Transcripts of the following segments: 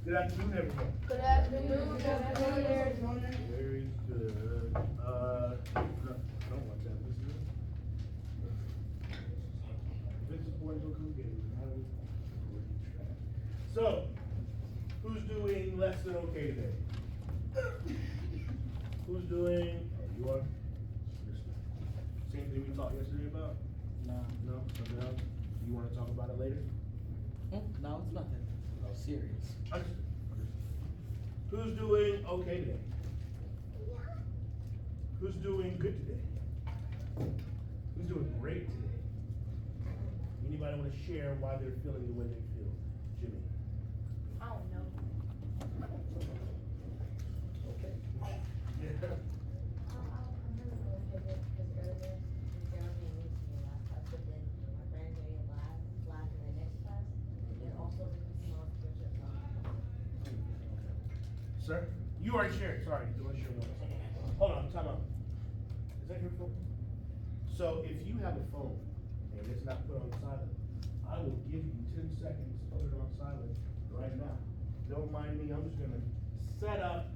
Good afternoon, everyone. Good afternoon, everyone. Very good. Don't watch that. This is it. Vince's boys will come get it. So, who's doing less than okay today? Who's doing? Oh, you are. Same thing we talked yesterday about. No, something else. You want to talk about it later? No, it's nothing. No, serious. Understood. Who's doing okay today? Who's doing good today? Who's doing great today? Anybody want to share why they're feeling the way they feel? Jimmy. I don't know. Okay. Yeah. Sir? You already shared, sorry, you want to share one. Hold on, time out. Is that your phone? So if you have a phone and it's not put on silent, I will give you 10 seconds to put it on silent right now. Don't mind me, I'm just gonna set up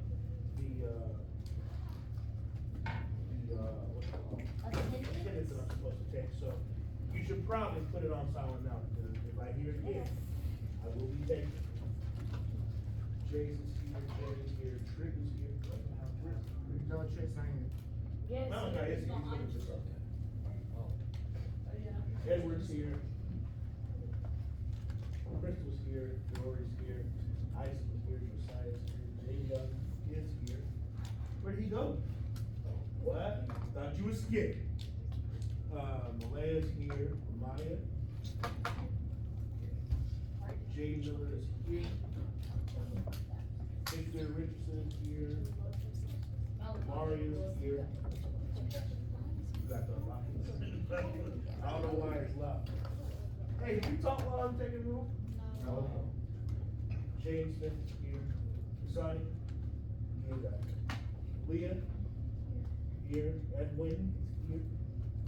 attendance that I'm supposed to take. So you should probably put it on silent now, because if I hear it again, I will be taking it. Jason's here, Jerry's here, Trick is here. No, Trick's not here. Yes. No, no, he's looking for something. Edward's here. Crystal's here, Rory's here, Isaac's here, Josiah's here, Jada is here. Where did he go? What? Thought you were skipped. Malaya's here, Maya. Jay Miller is here. Victor Richardson is here. Mario's here. You got the lock. I don't know why it's loud. Hey, did you talk while I'm taking room? No. James Smith is here. Sonny, here. Leah, here. Edwin is here.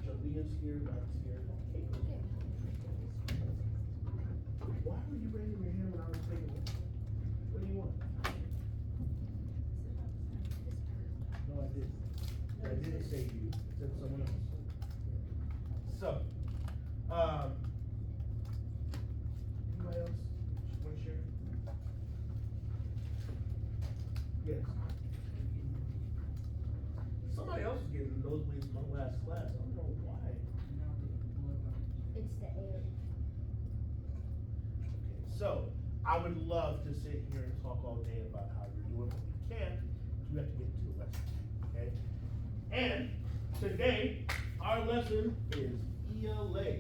Jalea's here. Mike's here. Why were you raising your hand when I was taking room? What do you want? No, I didn't. I didn't say you. I said someone else. So, anybody else want to share? Yes. Somebody else is getting nosebleeds from my last class. I don't know why. It's the air. Okay, so I would love to sit here and talk all day about how you're doing, but we can't because we have to get into the lesson. Okay? And today, our lesson is ELA,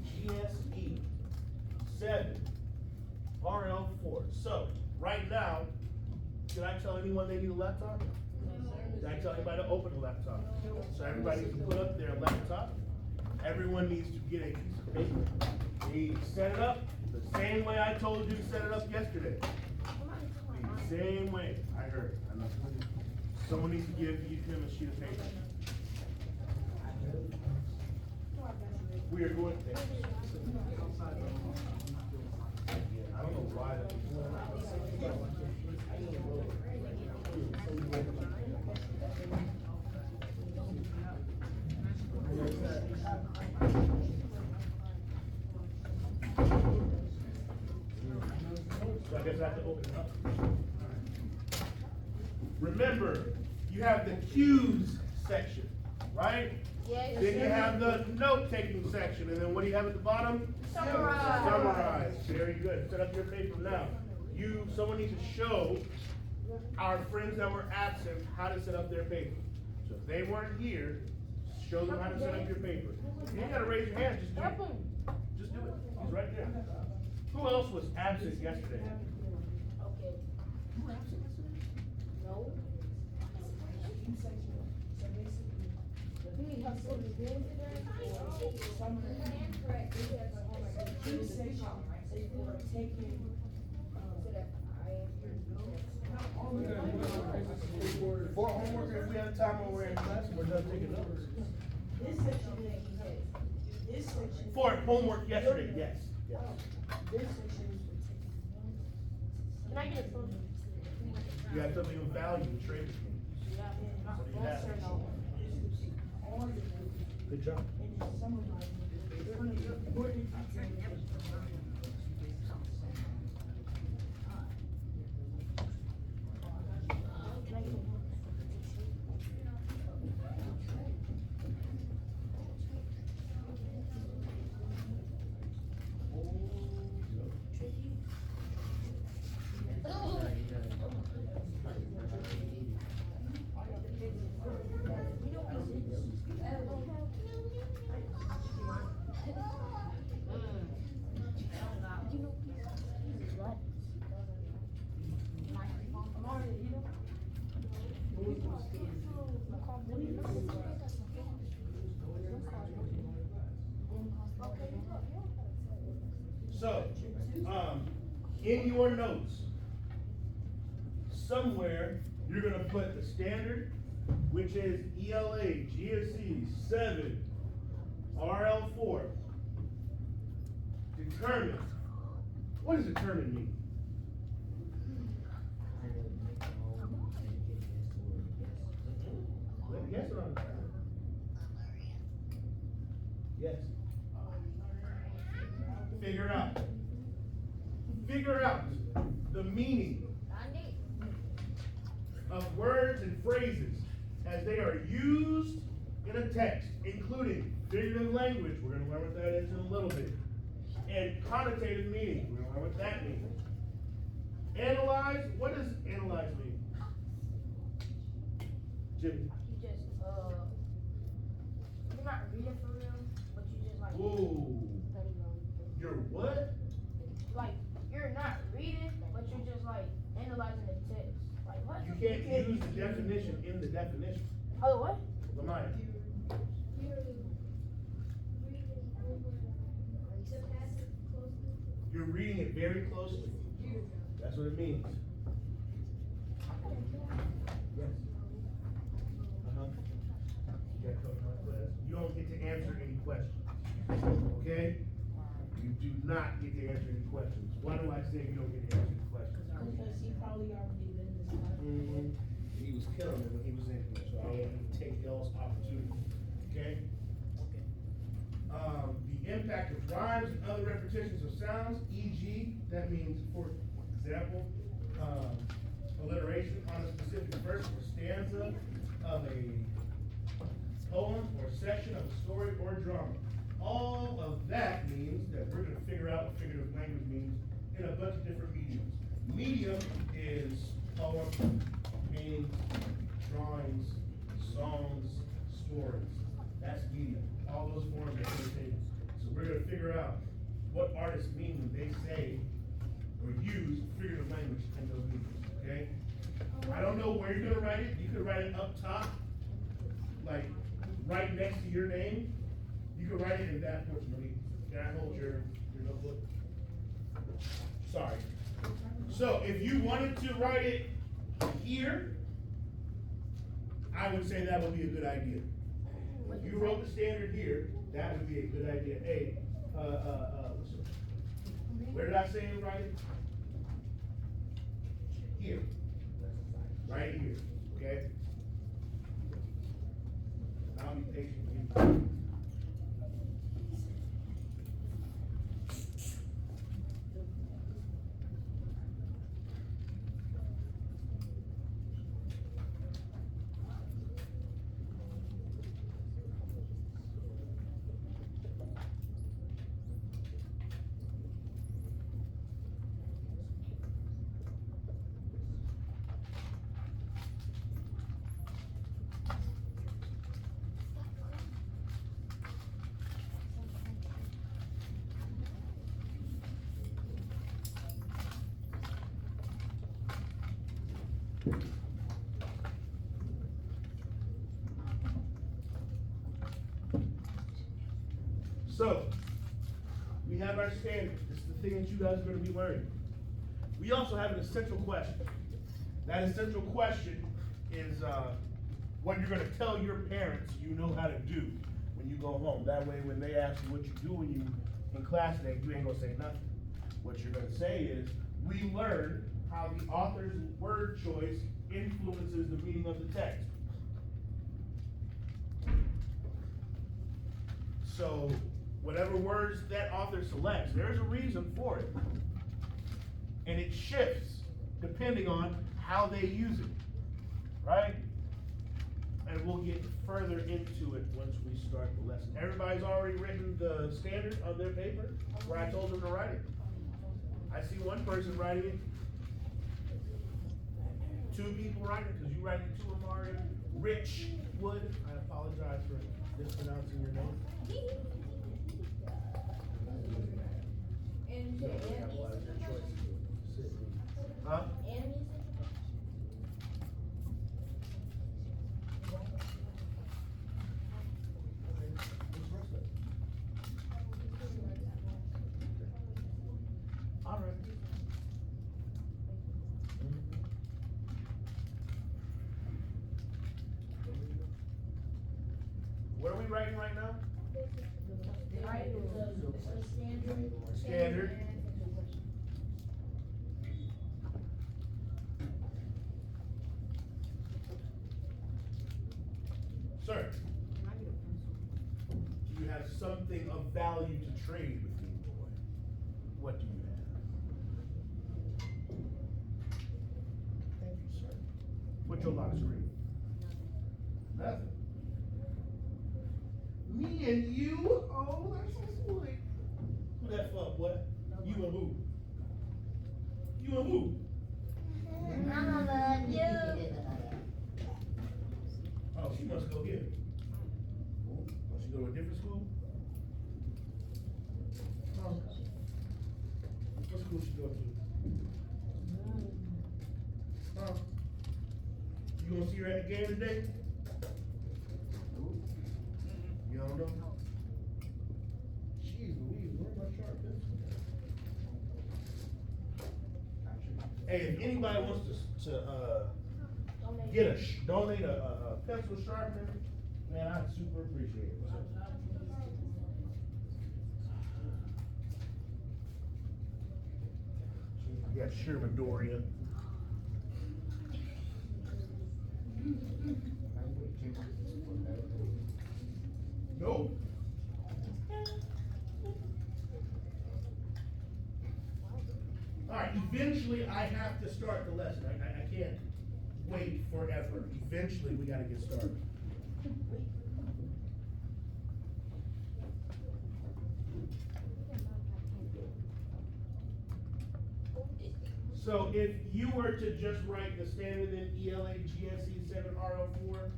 GSE 7, RL4. So, right now, did I tell anyone they need a laptop? Did I tell anybody to open a laptop? So everybody needs to put up their laptop. Everyone needs to get a piece of paper. They need to set it up the same way I told you to set it up yesterday. The same way. I heard. I know. Someone needs to give him a sheet of paper. We are going there. I don't know why. So I guess I have to open it up. Remember, you have the cues section, right? Yes. Then you have the note-taking section, and then what do you have at the bottom? Summarize. Summarize. Very good. Set up your paper now. Someone needs to show our friends that were absent how to set up their paper. So if they weren't here, show them how to set up your paper. You ain't gotta raise your hand, just do it. Just do it. He's right there. Who else was absent yesterday? Okay. You were absent yesterday? No. We need help with the game today. Some two sections for taking. For homework, if we have time when we're in class, we're done taking notes. This section, this section. For homework yesterday, yes. Yes. This section is for taking notes. Can I get a You have something of value to trade with me. What do you have? Good job. So, in your notes, somewhere you're gonna put the standard, which is ELA, GSE 7, RL4. Determine. What does determine mean? Yes or no? Yes. Figure out. Figure out the meaning of words and phrases as they are used in a text, including figurative language. We're going to learn what that is in a little bit. And connotative meaning. We're going to learn what that means. Analyze. What does analyze mean? Jimmy. You're not reading for real, but you just like. Ooh. You're what? Like, you're not reading, but you're just like analyzing the text. Like, what? You can't use the definition in the definition. Oh, what? Lamaya. You're reading it very closely. That's what it means. Yes. You don't get to answer any questions. Okay? You do not get to answer any questions. Why do I say you don't get to answer any questions? Because he probably already been this one. He was killing it when he was in here, so I want him to take y'all's opportunity. Okay? The impact of rhymes and other repetitions of sounds, e.g., that means, for example, alliteration on a specific verse or stanza of a poem or section of a story or drama. All of that means that we're going to figure out what figurative language means in a bunch of different mediums. Medium is poems, paintings, drawings, songs, stories. That's medium. All those forms are entertainment. So we're going to figure out what artists mean when they say or use figurative language in those mediums. Okay? I don't know where you're going to write it. You could write it up top, like right next to your name. You can write it in that portion. Can I hold your notebook? Sorry. So if you wanted to write it here, I would say that would be a good idea. If you wrote the standard here, that would be a good idea. Hey, where did I say to write it? Here. Right here. Okay? I'll be patient with you. So, we have our standard. This is the thing that you guys are going to be learning. We also have an essential question. That essential question is what you're going to tell your parents you know how to do when you go home. That way, when they ask you what you do when you in class today, you ain't going to say nothing. What you're going to say is, we learned how the author's word choice influences the meaning of the text. So, whatever words that author selects, there's a reason for it. And it shifts depending on how they use it, right? And we'll get further into it once we start the lesson. Everybody's already written the standard on their paper where I told them to write it. I see one person writing it. 2 people writing it, because you writing 2 of them already. Rich Wood, I apologize for mispronouncing your name. And Huh? All right. What are we writing right now? Standard. Sir, do you have something of value to trade with me, boy? What do you have? Thank you, sir. What's your lock screen? Nothing. Me and you? Oh, that's so sweet. Who that for, boy? You and who? You and who? Mama love you. Oh, she must go here. Must she go to a different school? Oh. What school she go to? Huh? You gonna see her at the game today? You don't know? Jeez Louise, where's my sharp pencil? Hey, if anybody wants to donate a pencil sharpener, man, I'd super appreciate it. Yeah, Sherman Doria. Nope. Alright, eventually I have to start the lesson. I can't wait forever. Eventually we gotta get started. So if you were to just write the standard in ELA GSE 7 RO4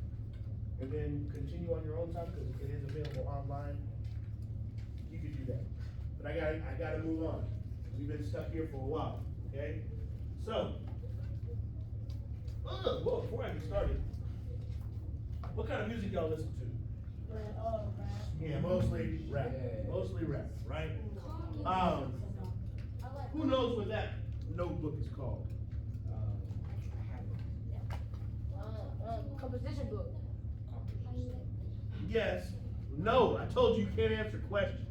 and then continue on your own time because it is available online, you could do that. But I gotta move on. We've been stuck here for a while, okay? So, whoa, before I get started, what kind of music y'all listen to? Yeah, mostly rap. Mostly rap, right? Who knows what that notebook is called? Composition book. Yes. No, I told you you can't answer questions.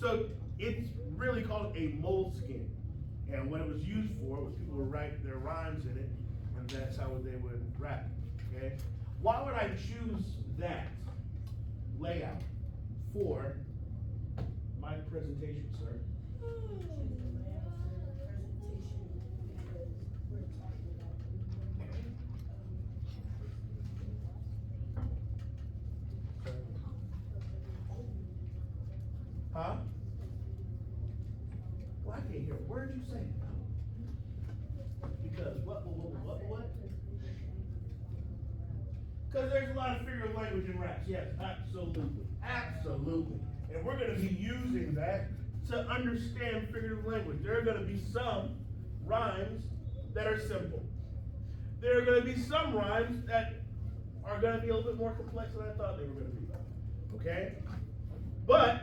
So it's really called a moleskin. And what it was used for was people would write their rhymes in it, and that's how they would rap. Okay? Why would I choose that layout for my presentation, sir? Huh? Well, I can't hear a word you say. Because what? Because there's a lot of figurative language in raps. Yes, absolutely. Absolutely. And we're going to be using that to understand figurative language. There are going to be some rhymes that are simple. There are going to be some rhymes that are going to be a little bit more complex than I thought they were going to be. Okay? But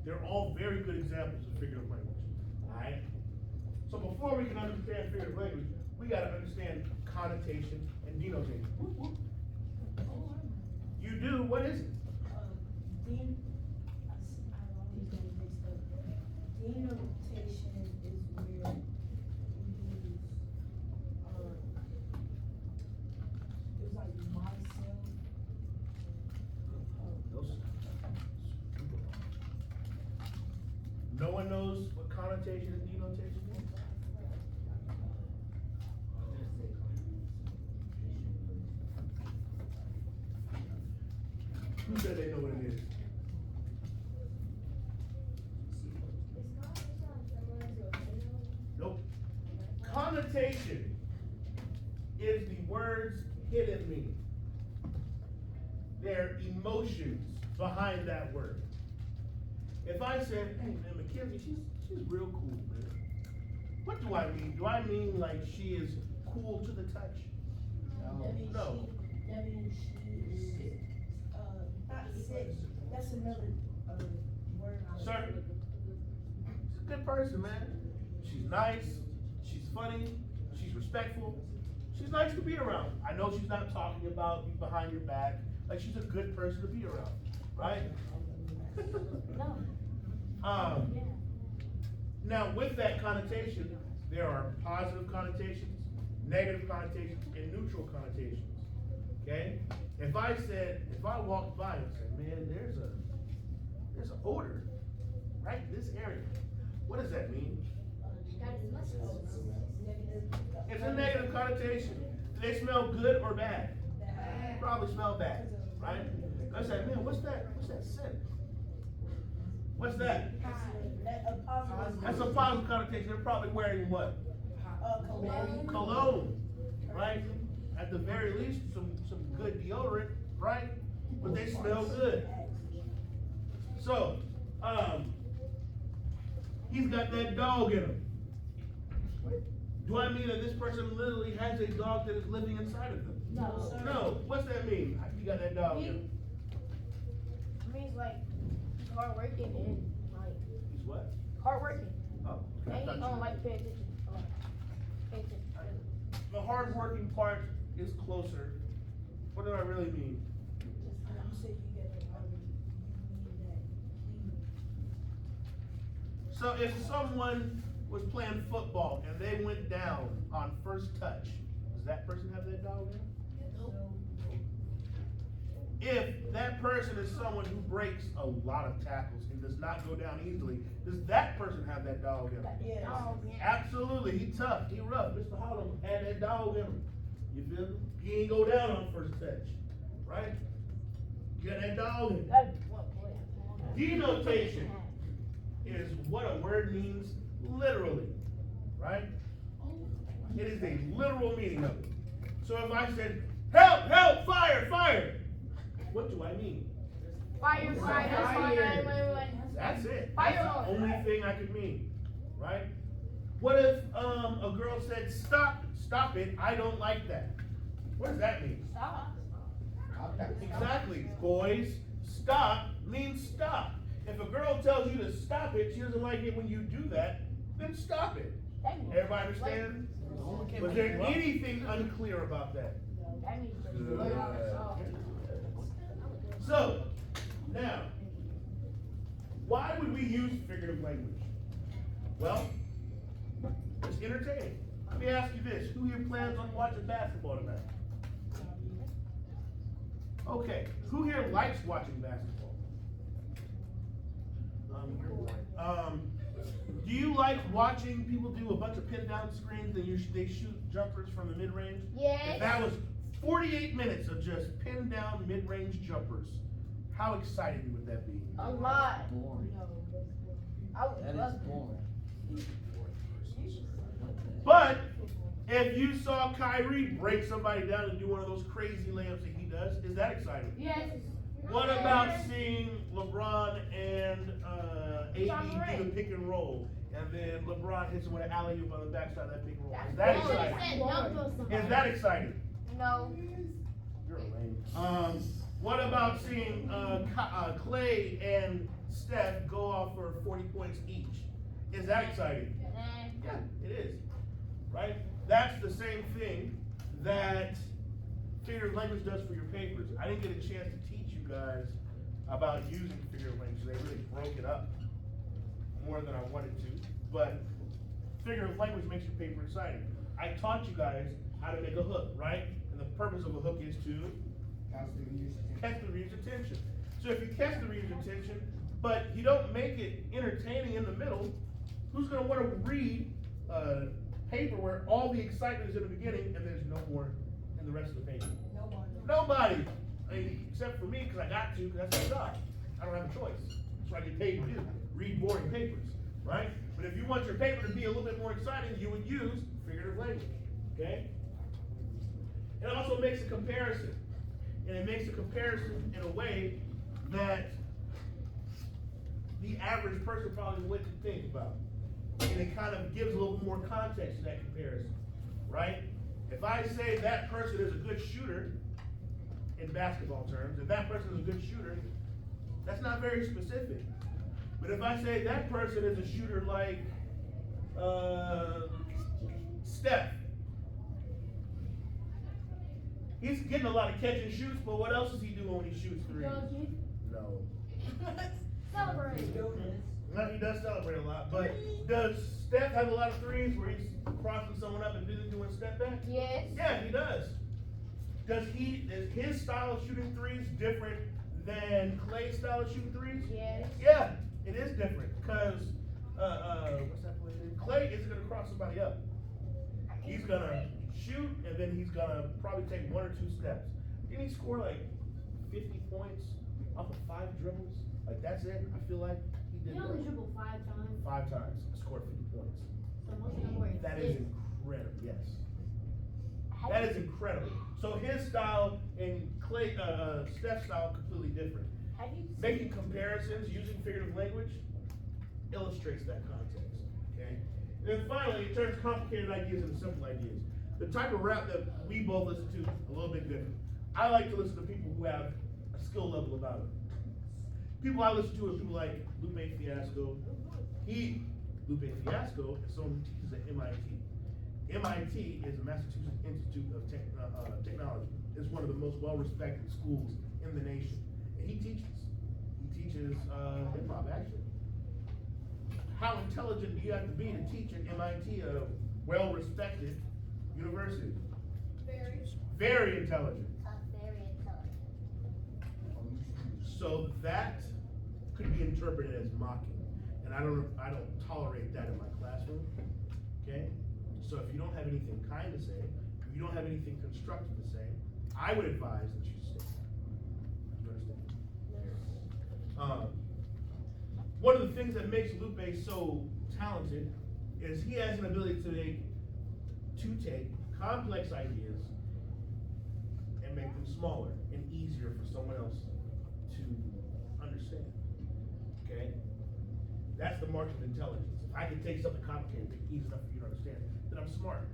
they're all very good examples of figurative language. Alright? So before we can understand figurative language, we got to understand connotation and denotation. You do? What is it? Denotation is where connotation and denotation mean? Who said they know what it is? Nope. Connotation is the word's hidden meaning. There are emotions behind that word. If I said, hey man, Mackenzie, she's real cool, man. What do I mean? Do I mean like she is cool to the touch? No. That means she is, not sick, that's another, word. Sir, she's a good person, man. She's nice, she's funny, she's respectful, she's nice to be around. I know she's not talking about you behind your back, like she's a good person to be around, right? Now with that connotation, there are positive connotations, negative connotations, and neutral connotations. Okay? If I walked by and said, man, there's an odor right in this area, what does that mean? It's a negative connotation. Do they smell good or bad? Probably smell bad, right? I said, man, what's that scent? What's that? That's a positive connotation. They're probably wearing what? Cologne, right? At the very least, some good deodorant, right? But they smell good. So, he's got that dog in him. Do I mean that this person literally has a dog that is living inside of them? No, sir. No. What's that mean? You got that dog in him. It means like he's hardworking and like He's what? hardworking. Oh, And I he thought don't you- like pay attention. Pay attention. the hard-working part is closer. What do I really mean? You said you get it already, you mean that So if someone was playing football and they went down on first touch, does that person have that dog in? If that person is someone who breaks a lot of tackles and does not go down easily, does that person have that dog in him? Yes. Oh, yeah. Absolutely, he tough, he rough. Mr. Holland had that dog in him. You feel me? He ain't go down on first touch, right? You got that dog in him. That's what boy. Denotation is what a word means literally, right? It is a literal meaning of it. So if I said, help, help, fire, fire, what do I mean? Fire. That's it. Fire That's the on. only thing I could mean, right? What if a girl said, stop it, I don't like that? What does that mean? Stop. Exactly, boys, stop means stop. If a girl tells you to stop it, she doesn't like it when you do that, then stop it. That means Everybody understand? Was there anything unclear about that? That means just lay off the saw. So, now, why would we use figurative language? Well, it's entertaining. Let me ask you this, who here plans on watching basketball tonight? Okay, who here likes watching basketball? Do you like watching people do a bunch of pin down screens and they shoot jumpers from the mid range? Yes. If that was 48 minutes of just pin down mid range jumpers, how exciting would that be? A lot. Boring. I would That love is that. boring. But if you saw Kyrie break somebody down and do one of those crazy layups that he does, is that exciting? Yes. What about seeing LeBron and John AD Moran. do the pick and roll, and then LeBron hits him with an alley-oop on the backside of that pick and roll? Is That's that boring. exciting? Is that exciting? No. You're lame. What about seeing Clay and Steph go off for 40 points each? Is that exciting? Yeah, it is. Right? That's the same thing that figurative language does for your papers. I didn't get a chance to teach you guys about using figurative language. They really broke it up more than I wanted to. But figurative language makes your paper exciting. I taught you guys how to make a hook, right? And the purpose of a hook is to catch the reader's attention. So if you catch the reader's attention, but you don't make it entertaining in the middle, Who's gonna wanna read a paper where all the excitement is in the beginning and there's no more in the rest of the paper? Nobody. I mean, except for me, because I got to, because that's my job. I don't have a choice. That's what I get paid to do. Read boring papers, right? But if you want your paper to be a little bit more exciting, you would use figurative language, okay? It also makes a comparison. And it makes a comparison in a way that the average person probably wouldn't think about. And it kind of gives a little more context to that comparison, right? If I say that person is a good shooter, in basketball terms, if that person is a good shooter, that's not very specific. But if I say that person is a shooter like Steph, he's getting a lot of catch and shoots, but what else is he doing when he shoots threes? No. Celebrate. No, he does celebrate a lot, but does Steph have a lot of threes where he's crossing someone up and doing step back? Yes. Yeah, he does. Is his style of shooting threes different than Clay's style of shooting threes? Yes. Yeah, it is different, because, what's that play's name? Clay isn't gonna cross somebody up. He's gonna shoot, and then he's gonna probably take 1 or 2 steps. Didn't he score like 50 points off of 5 dribbles? Like, that's it? I feel like he did He only that. dribbled 5 times. 5 times, scored 50 points. So most of them were That is assists. incredible, yes. That is incredible. So his style and Steph's style completely different. Have you Making comparisons using figurative language illustrates that context. Okay. And then finally, it turns complicated ideas into simple ideas. The type of rap that we both listen to is a little bit different. I like to listen to people who have a skill level about it. People I listen to are people like Lupe Fiasco. Lupe Fiasco is someone who teaches at MIT. MIT is the Massachusetts Institute of Technology. It's one of the most well-respected schools in the nation. And he teaches hip-hop, actually. How intelligent do you have to be to teach at MIT, a well-respected university? Very intelligent. very intelligent. So that could be interpreted as mocking. And I don't tolerate that in my classroom, okay? So if you don't have anything kind to say, if you don't have anything constructive to say, I would advise that you stay. Do you understand? One of the things that makes Lupe so talented is he has an ability to take complex ideas and make them smaller and easier for someone else to understand. Okay? That's the mark of intelligence. If I can take something complicated, make it easy enough for you to understand, then I'm smart.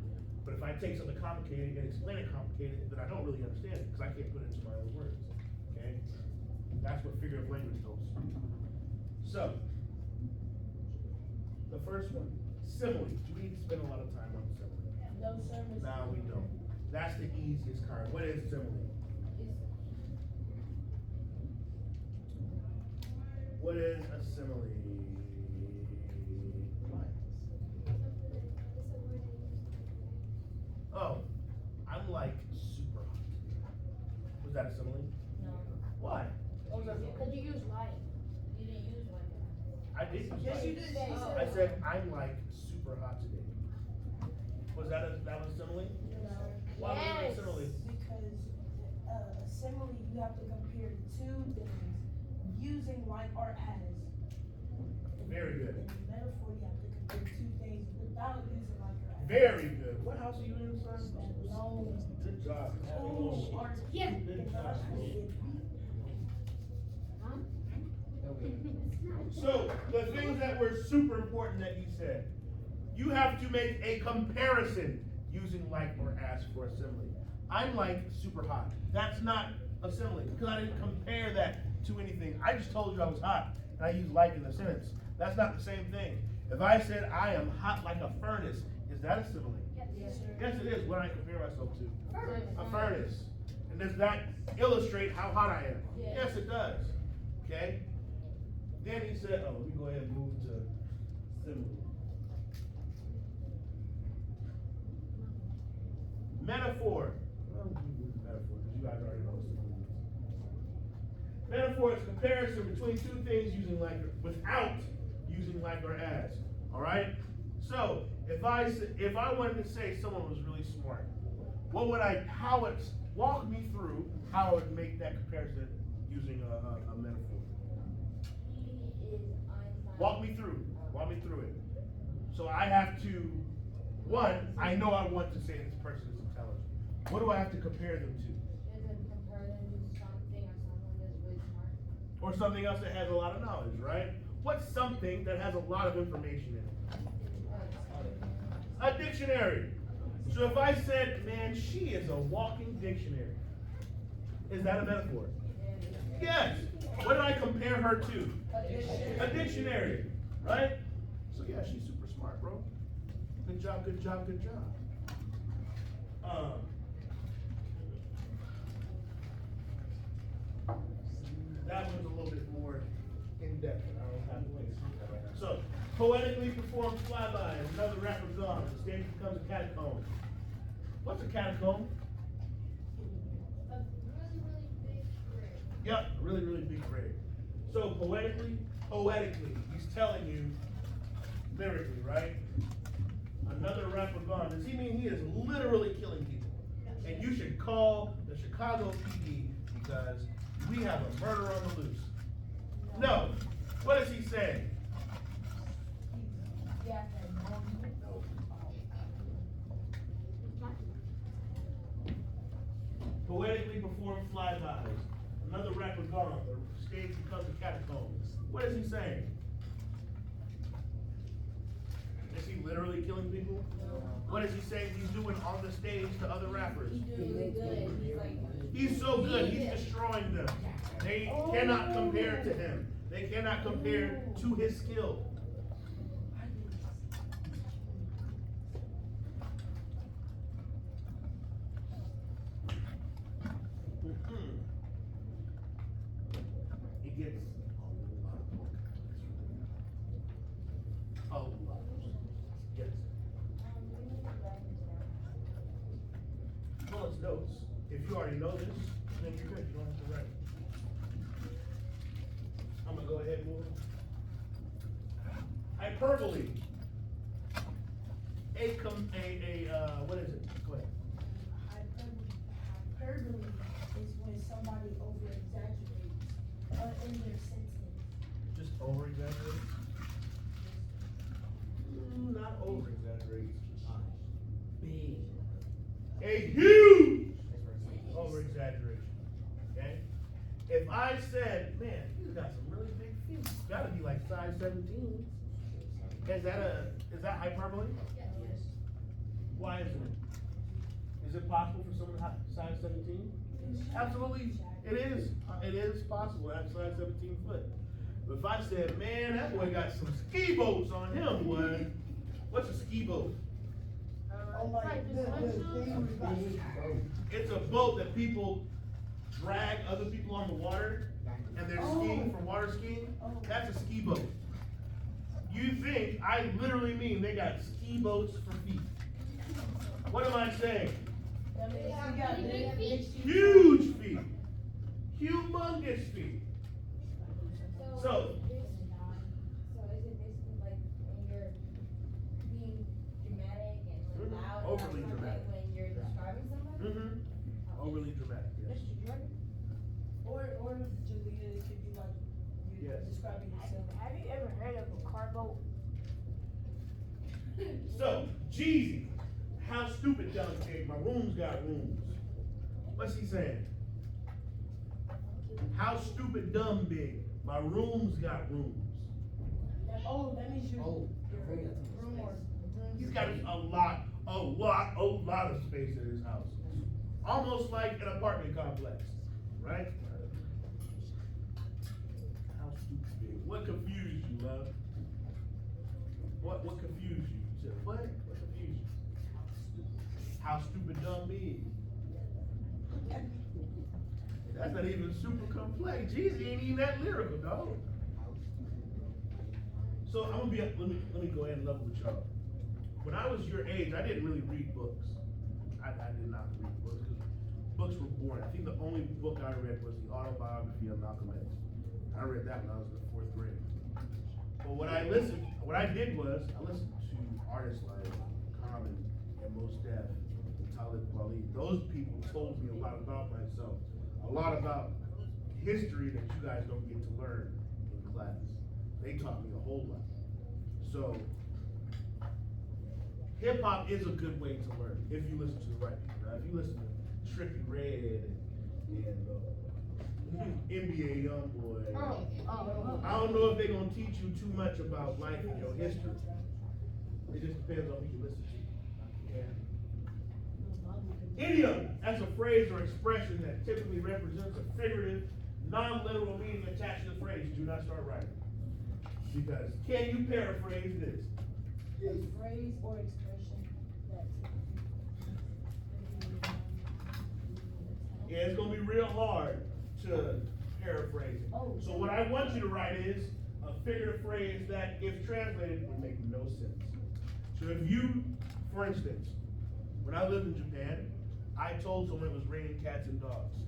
But if I take something complicated and explain it complicated, then I don't really understand it because I can't put it into my own words. Okay? That's what figurative language helps. So, the first one, simile. Do we need to spend a lot of time on simile? No, sir. Mr. No, we don't. That's the easiest kind. What is simile? What is a simile? Oh, I'm like super hot. Was that a simile? No. Why? What was that for? Because you use light. You didn't use light. I did use Yes, light. you did. I said I'm like super hot today. Was that a simile? Why was it a Yes. simile? Because a simile, you have to compare 2 things using like or as. Very good. In the metaphor, you have to compare 2 things without using like or as. Very good. What house are you in, son? No. Good job. Oh, Yeah. Good job. So, the things that were super important that you said. You have to make a comparison using like or as for a simile. I'm like super hot. That's not a simile because I didn't compare that to anything. I just told you I was hot and I used like in the sentence. That's not the same thing. If I said I am hot like a furnace, is that a simile? Yes, sir. Yes, it is. What I compare myself to. Furnace. A furnace. And does that illustrate how hot I am? Yes. Yes, it does. Okay? Then he said, oh, let me go ahead and move to simile. Metaphor. Well, we use metaphor because you guys already know what simile means. Metaphor is comparison between 2 things using like without using like or as. All right. So if I wanted to say someone was really smart, walk me through how I would make that comparison using a metaphor. He is Einstein. Walk me through it. So I have to, I know I want to say this person is intelligent. What do I have to compare them to? You have to compare them to something or someone that's really smart. Or something else that has a lot of knowledge, right? What's something that has a lot of information in it? A dictionary. So if I said, man, she is a walking dictionary, is that a metaphor? Yes. What did I compare her to? A dictionary, right? So yeah, she's super smart, bro. Good job, good job, good job. That one's a little bit more in depth, and I don't have place for that right now. So, poetically performed flyby, another rapper gone, the stage becomes a catacomb. What's a catacomb? A really, really big grave. Yep, a really, really big grave. So poetically, he's telling you lyrically, right? Another rapper gone. Does he mean he is literally killing people? And you should call the Chicago PD because we have a murder on the loose. No. What is he saying? Yeah. Poetically performed flybys. Another rapper gone. The stage becomes a catacomb. What is he saying? Is he literally killing people? No. What is he saying he's doing on the stage to other rappers? He's doing really good. He's like. He's so good, he's destroying them. They cannot compare to him. They cannot compare to his skill. It gets a lot. Yes. Well, it's notes. If you already know this, then you're good. You don't have to write. I'm gonna go ahead and move on. Hyperbole. What is it? Go ahead. Hyperbole is when somebody over exaggerates in their sentence. Just over exaggerate? Not over exaggerate. Big. A huge over exaggeration. Okay? If I said, man, you got some really big feet, you gotta be like size 17. Is that hyperbole? Yes. Why isn't it? Is it possible for someone to have size 17? Absolutely, it is. It is possible to have size 17 foot. But if I said, man, that boy got some ski boats on him, boy. What's a ski boat? Oh my goodness. It's a boat that people drag other people on the water, and they're skiing for water skiing. That's a ski boat. You think I literally mean they got ski boats for feet? What am I saying? Huge feet. Humongous feet. So, is it basically like when you're being dramatic and like loud about Overly something dramatic. when you're describing somebody? Overly dramatic, yes. Mr. Jordan? Or Jalea, it could be like you Yes. describing yourself. Have you ever heard of a car boat? So, Jeezy, how stupid dumb big, my room's got rooms. What's he saying? How stupid dumb big, my room's got rooms. That means you. Oh, your room or He's got a lot of space in his house. Almost like an apartment complex, right? How stupid big. What confused you, love? What confused you? You said, what? What confused you? How stupid dumb big. That's not even super complex. Jeezy ain't even that lyrical, dog. So I'm gonna be let me go ahead and level with y'all. When I was your age, I didn't really read books. I did not read books because books were boring. I think the only book I read was the autobiography of Malcolm X. I read that when I was in the 4th grade. But what I did was, I listened to artists like Common and Mos Def and Talib Kweli. Those people told me a lot about myself, a lot about history that you guys don't get to learn in class. They taught me a whole lot. So, hip hop is a good way to learn if you listen to the right people. Now, if you listen to Trippie Redd and NBA Youngboy, I don't know if they're gonna teach you too much about life and your history. It just depends on who you listen to. Yeah. Idiom, that's a phrase or expression that typically represents a figurative, non-literal meaning attached to the phrase. Do not start writing. Because can you paraphrase this? A phrase or expression that Yeah, it's gonna be real hard to paraphrase it. Oh. So what I want you to write is a figurative phrase that, if translated, would make no sense. So if you, for instance, when I lived in Japan, I told someone it was raining cats and dogs,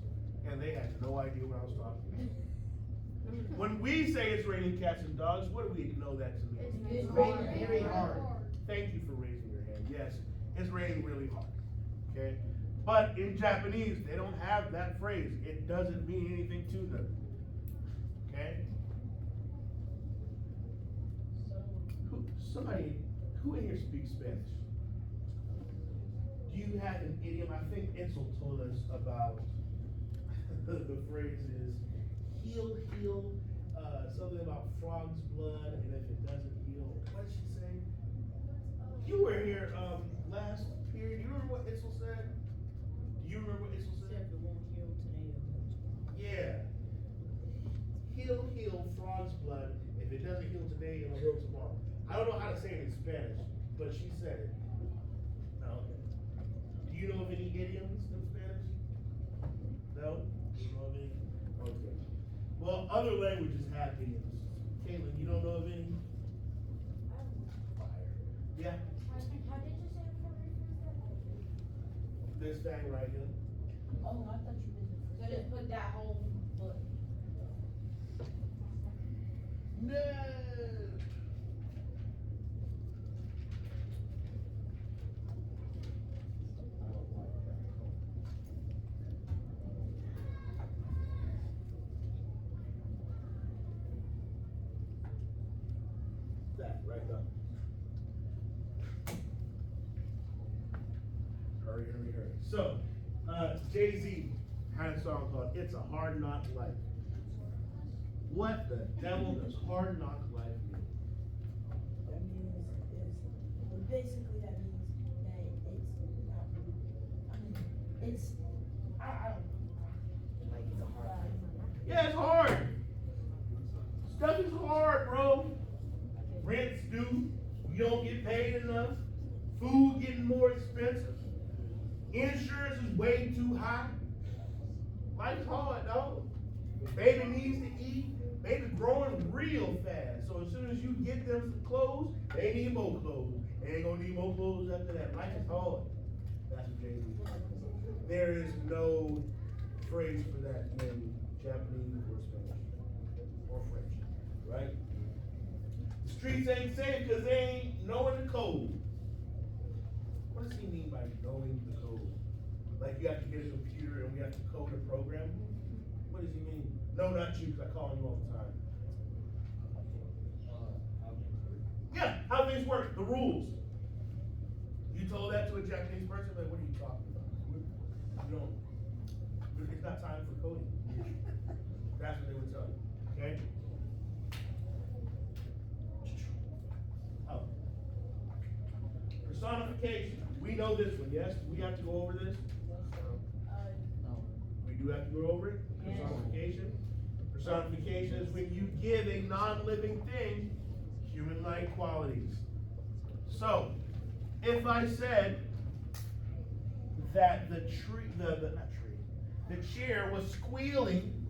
and they had no idea what I was talking about. When we say it's raining cats and dogs, what do we know that to mean? It's raining very hard. Thank you for raising your hand. Yes, it's raining really hard. Okay? But in Japanese, they don't have that phrase. It doesn't mean anything to them. Okay? Who in here speaks Spanish? Do you have an idiom? I think Itzel told us about the phrase is heal, something about frog's blood, and if it doesn't heal, what did she say? You were here last period. You remember what Itzel said? Do you remember what Itzel said? It won't heal today. Yeah. Heal, frog's blood. If it doesn't heal today, it'll heal tomorrow. I don't know how to say it in Spanish, but she said it. Oh, okay. Do you know of any idioms in Spanish? No? You know of any? Okay. Well, other languages have idioms. Caitlin, you don't know of any? Fire. Yeah. How did you say it before? This thing right here. Oh, I thought you did the first. So just put that whole foot. No. That right up. Hurry. So, Jay-Z had a song called "It's a Hard Knock Life." What the devil does hard knock life mean? That means basically that means that I don't know. Like it's a hard life. Yeah, it's hard. Stuff is hard, bro. Rent's due. You don't get paid enough. Food getting more expensive. Insurance is way too high. Life's hard, dog. Baby needs to eat. Baby's growing real fast. So as soon as you get them some clothes, they need more clothes. They ain't gonna need more clothes after that. Life is hard. That's what Jay-Z said. There is no phrase for that in Japanese or Spanish or French, right? The streets ain't safe because they ain't knowing the code. What does he mean by knowing the code? Like you have to get a computer and we have to code a program? What does he mean? No, not you, because I call you all the time. Yeah, how things work, the rules. You told that to a Japanese person, like, what are you talking about? You don't, it's not time for coding. That's what they would tell you, okay? Oh. Personification, we know this one, yes? We have to go over this? We do have to go over it? Personification. Personification is when you give a non-living thing human-like qualities. So, if I said that the chair was squealing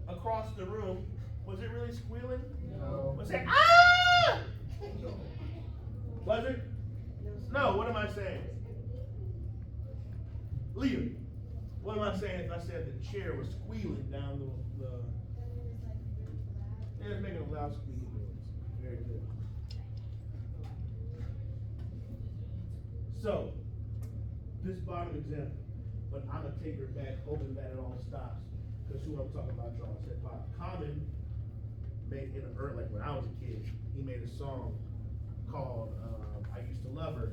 across the room, was it really squealing? No. Was it ah? Was it? No, what am I saying? Leah, what am I saying if I said the chair was squealing down the it's making a loud squeaky noise. Very good. So, this bottom example, but I'm gonna take her back, hoping that it all stops. Because who I'm talking about, y'all, is hip hop. Common made in the early, like when I was a kid, he made a song called I Used to Love Her.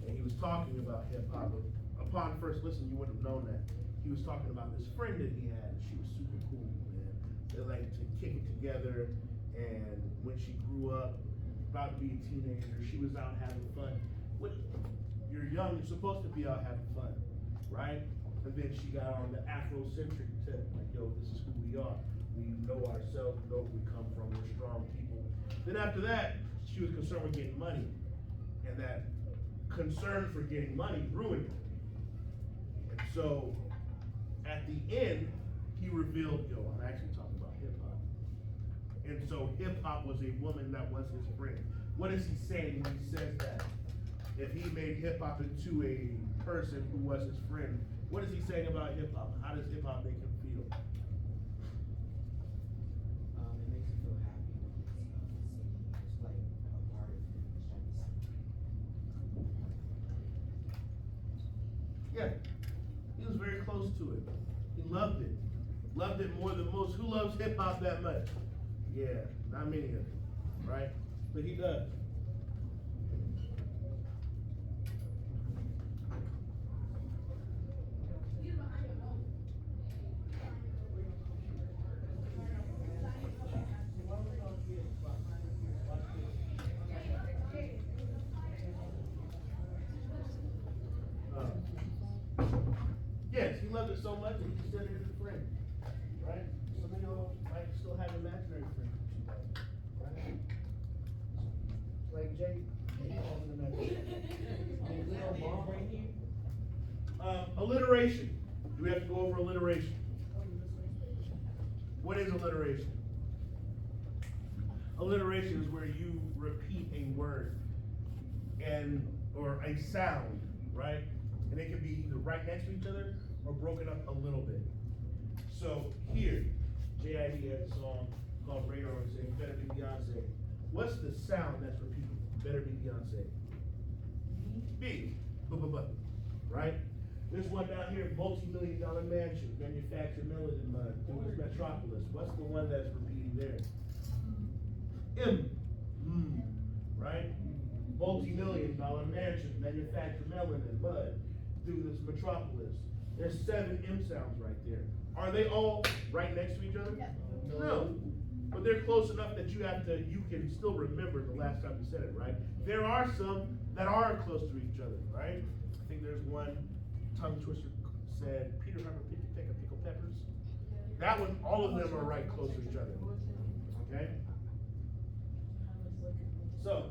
And he was talking about hip hop. Upon first listen, you wouldn't have known that. He was talking about this friend that he had, and she was super cool, man. They liked to kick it together, and when she grew up, about to be a teenager, she was out having fun. You're young, you're supposed to be out having fun, right? And then she got on the Afrocentric tip, like, yo, this is who we are. We know ourselves, we know who we come from, we're strong people. Then after that, she was concerned with getting money. And that concern for getting money ruined her. And so, at the end, he revealed, yo, I'm actually talking about hip hop. And so hip hop was a woman that was his friend. What is he saying when he says that? If he made hip hop into a person who was his friend, what is he saying about hip hop? How does hip hop make him feel? It makes you feel happy. It's like a part of him. Yeah, he was very close to it. He loved it. Loved it more than most. Who loves hip hop that much? Yeah, not many of them, right? But he does. Yes, he loved it so much that he considered it a friend, right? Some of y'all might still have imaginary friends that you love, right? Like Jay has an imaginary. Alliteration. Do we have to go over alliteration? What is alliteration? Alliteration is where you repeat a word or a sound, right? And it can be either right next to each other or broken up a little bit. So here, JID has a song called Radar and saying, Better Be Beyonce. What's the sound that's repeated? Better Be Beyonce. B. Right? There's one down here, multi-million-dollar mansion, manufactured melanin mud, through this metropolis. What's the one that's repeating there? M. Right? Multi-million-dollar mansion, manufactured melanin mud, through this metropolis. There's 7 M sounds right there. Are they all right next to each other? No. But they're close enough that you can still remember the last time you said it, right? There are some that are close to each other, right? I think there's one tongue twister said, Peter Harper pick a peck of pickled peppers. That one, all of them are right close to each other. Okay? So,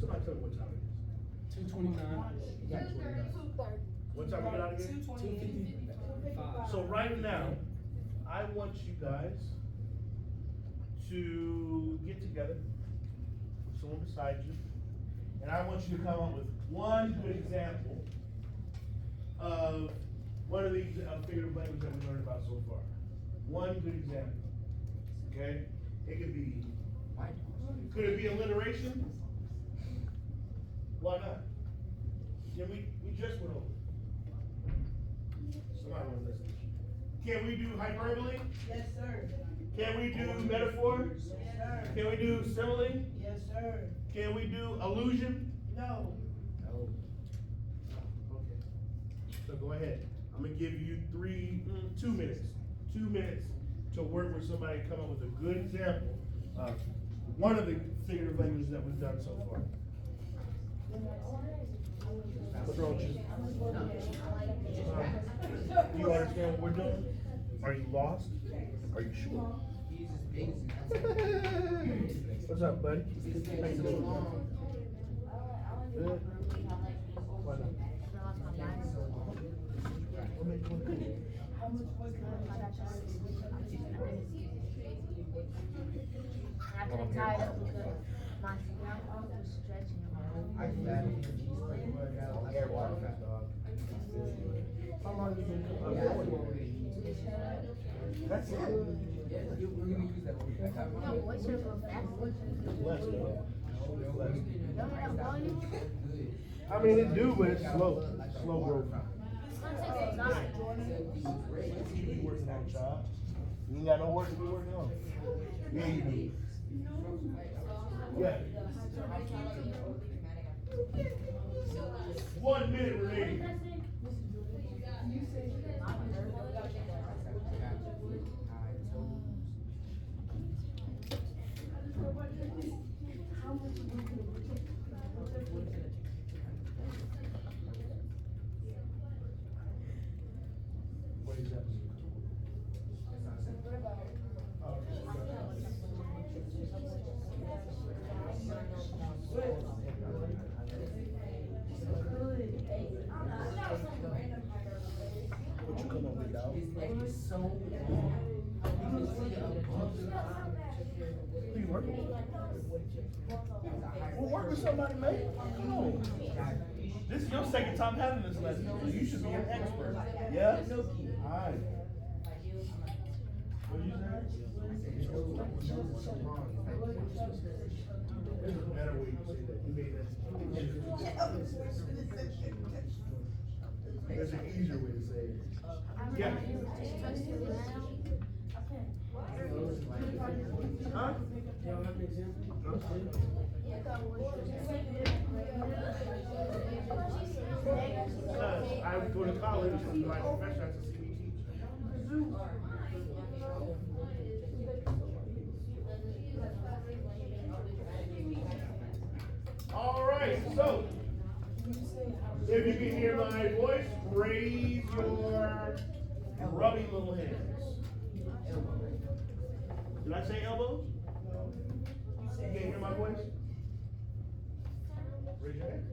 somebody tell me what time it is. 2:29. Yeah, 2:29. What time we get out of here? 2:55. So right now, I want you guys to get together with someone beside you, and I want you to come up with one good example of one of these figurative language that we learned about so far. One good example. Okay? It could be, could it be alliteration? Why not? Yeah, we just went over it. Somebody want to listen. Can we do hyperbole? Yes, sir. Can we do metaphor? Yes, sir. Can we do simile? Yes, sir. Can we do allusion? No. No. Okay. So go ahead. I'm gonna give you 2 minutes. 2 minutes to work with somebody and come up with a good example of one of the figurative languages that we've done so far. What's wrong with you? Do you understand what we're doing? Are you lost? Are you sure? He's just big. What's up, buddy? He's How you doing? Good? Why not? What made you want to come? I couldn't tie it up because my arm was stretching. I can add it to the cheese plate. Air water fat dog. How long you been Yeah, I coming? do already. That's it. Yeah, you really use that word. I got No, what's your go fast? Less, yeah. Less. Don't have volume? Good. I mean, it do, but it's slow growth. It's gonna take some time. You be working on a job. You ain't got no work to be working on. Yeah, you do. Yeah. 1 minute remaining. What is that? What you come up with, dog? His neck is so long. You can see Who you working with? Well, work with somebody, man. Come on. This is your second time having this lesson, so you should be an expert. Yeah? Alright. What did you say? There's a better way to say that. You made that. There's an easier way to say it. Yeah. Huh? I would go to college and my professor has to see me teach. All right, so if you can hear my voice, raise your grubby little hands. Did I say elbows? You can't hear my voice? Raise your hand.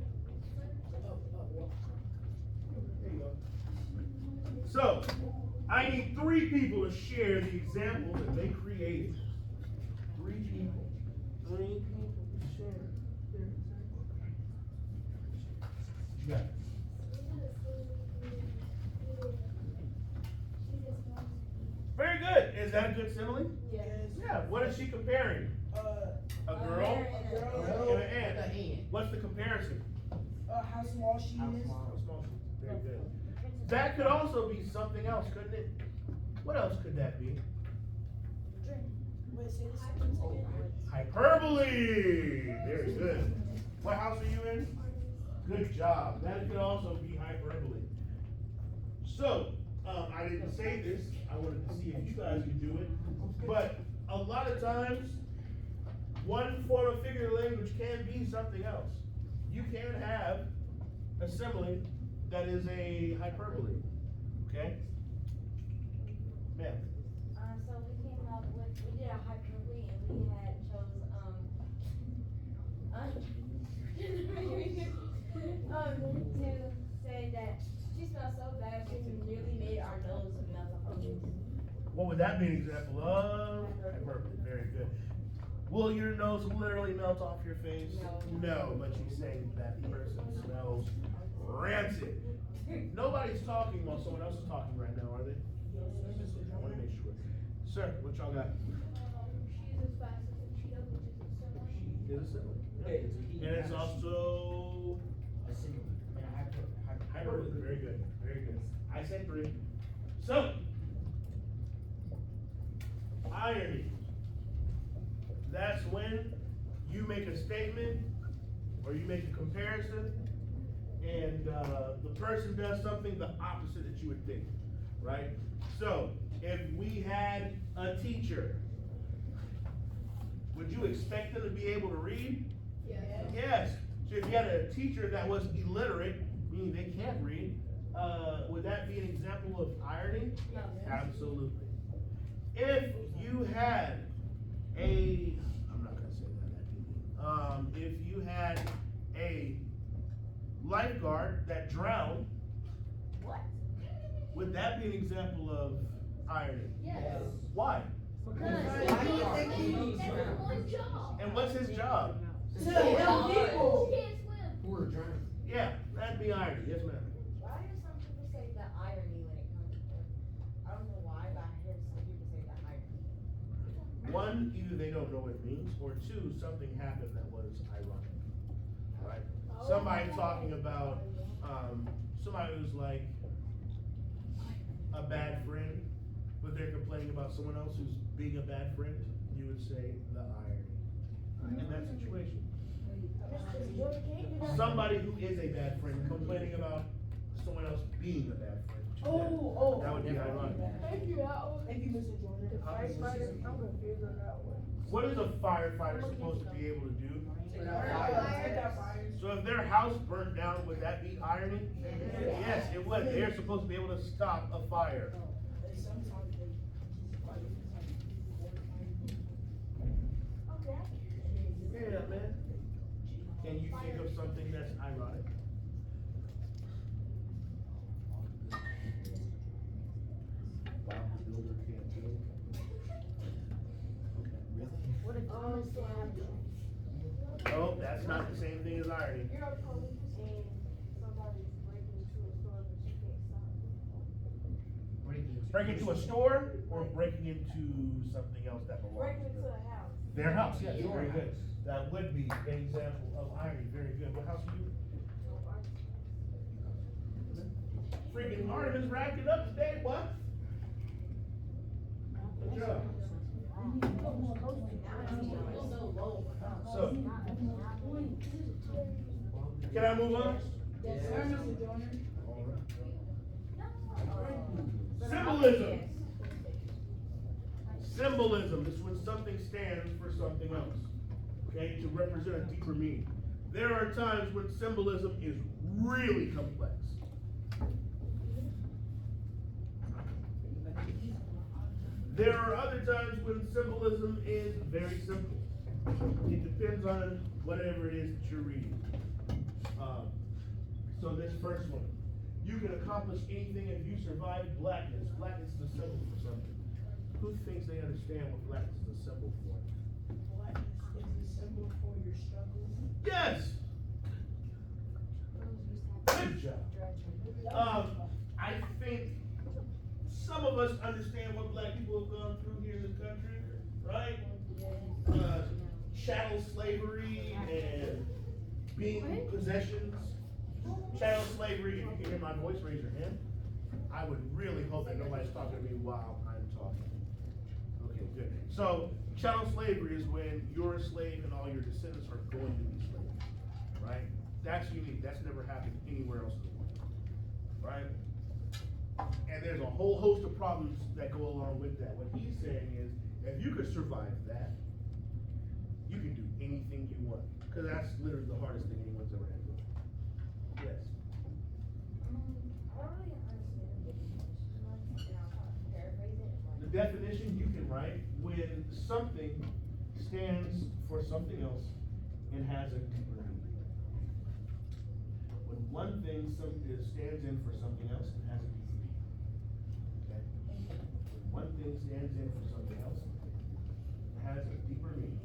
There you go. So, I need 3 people to share the example that they created. 3 people. 3 people to share their example. You got it. Very good. Is that a good simile? Yes. Yeah. What is she comparing? A girl and an ant. What's the comparison? How small she How is. small. How small she is. Very good. That could also be something else, couldn't it? What else could that be? Wait, say the sentence again. Hyperbole. Very good. What house are you in? Good job. That could also be hyperbole. So, I didn't say this. I wanted to see if you guys could do it. But a lot of times, one form of figurative language can be something else. You can have a simile that is a hyperbole. Okay? Ma'am. So we came up with, we did a hyperbole and we had chose, to say that she smells so bad, she nearly made our nose melt off our nose. What would that be an example of? Hyperbole. Very good. Will your nose literally melt off your face? No, but you say that person smells rancid. Nobody's talking while someone else is talking right now, are they? I want to make sure. Sir, what y'all got? She's as fast as a Cheeto, which is a Is it simile? Hey, And it's also a simile. hyperbole. Very good. Very good. I said 3. So, irony. That's when you make a statement or you make a comparison and the person does something the opposite that you would think, right? So, if we had a teacher, would you expect them to be able to read? Yes. So if you had a teacher that was illiterate, meaning they can't read, would that be an example of irony? No. Absolutely. If you had a, I'm not gonna say that. If you had a lifeguard that drowned, What? would that be an example of irony? Yes. Why? That's his one job. And what's his job? To help people. He can't swim. Who are drowning? Yeah, that'd be irony. Yes, ma'am. Why do some people say the irony when it comes to, I don't know why, but I heard some people say the irony. II, something happened that was ironic, right? Somebody talking about, somebody who's like a bad friend, but they're complaining about someone else who's being a bad friend, you would say the irony in that situation. Somebody who is a bad friend complaining about someone else being a bad friend. to them. That would be ironic. Thank you, Mr. Jordan. What is a firefighter supposed to be able to do? Take out fires. So if their house burnt down, would that be irony? Yes, it would. They're supposed to be able to stop a fire. Sometimes they. Yeah, man. Can you think of something that's ironic? Wow, the builder can't build. What if Thomas said, Oh, that's not the same thing as irony. You're a police and somebody's breaking into a store, but you can't stop them. Break into a store or breaking into something else that belongs Breaking to into them? a house. Their house, yes, very good. That would be an example of irony, very good. What house are you? Freaking Artemis racked it up today, what? Good job. So, can I move on? Yes, sir, Mr. Jordan. Symbolism. Symbolism is when something stands for something else, okay, to represent a deeper meaning. There are times when symbolism is really complex. There are other times when symbolism is very simple. It depends on whatever it is that you're reading. So this first one, you can accomplish anything if you survive blackness. Blackness is a symbol for something. Who thinks they understand what blackness is a symbol for? Blackness is a symbol for your struggles. Yes! Good job. I think some of us understand what black people have gone through here in this country, right? Chattel slavery and being possessions. Chattel slavery, if you can hear my voice, raise your hand. I would really hope that nobody's talking to me while I'm talking. Okay, good. So, chattel slavery is when you're a slave and all your descendants are going to be slaves, right? That's unique. That's never happened anywhere else in the world, right? And there's a whole host of problems that go along with that. What he's saying is, if you could survive that, you can do anything you want. Because that's literally the hardest thing anyone's ever had to do. Yes. I don't really understand the definition much, and I'll try to paraphrase it. The definition you can write when something stands for something else and has a deeper meaning. When one thing stands in for something else and has a deeper meaning. Okay? When one thing stands in for something else and has a deeper meaning.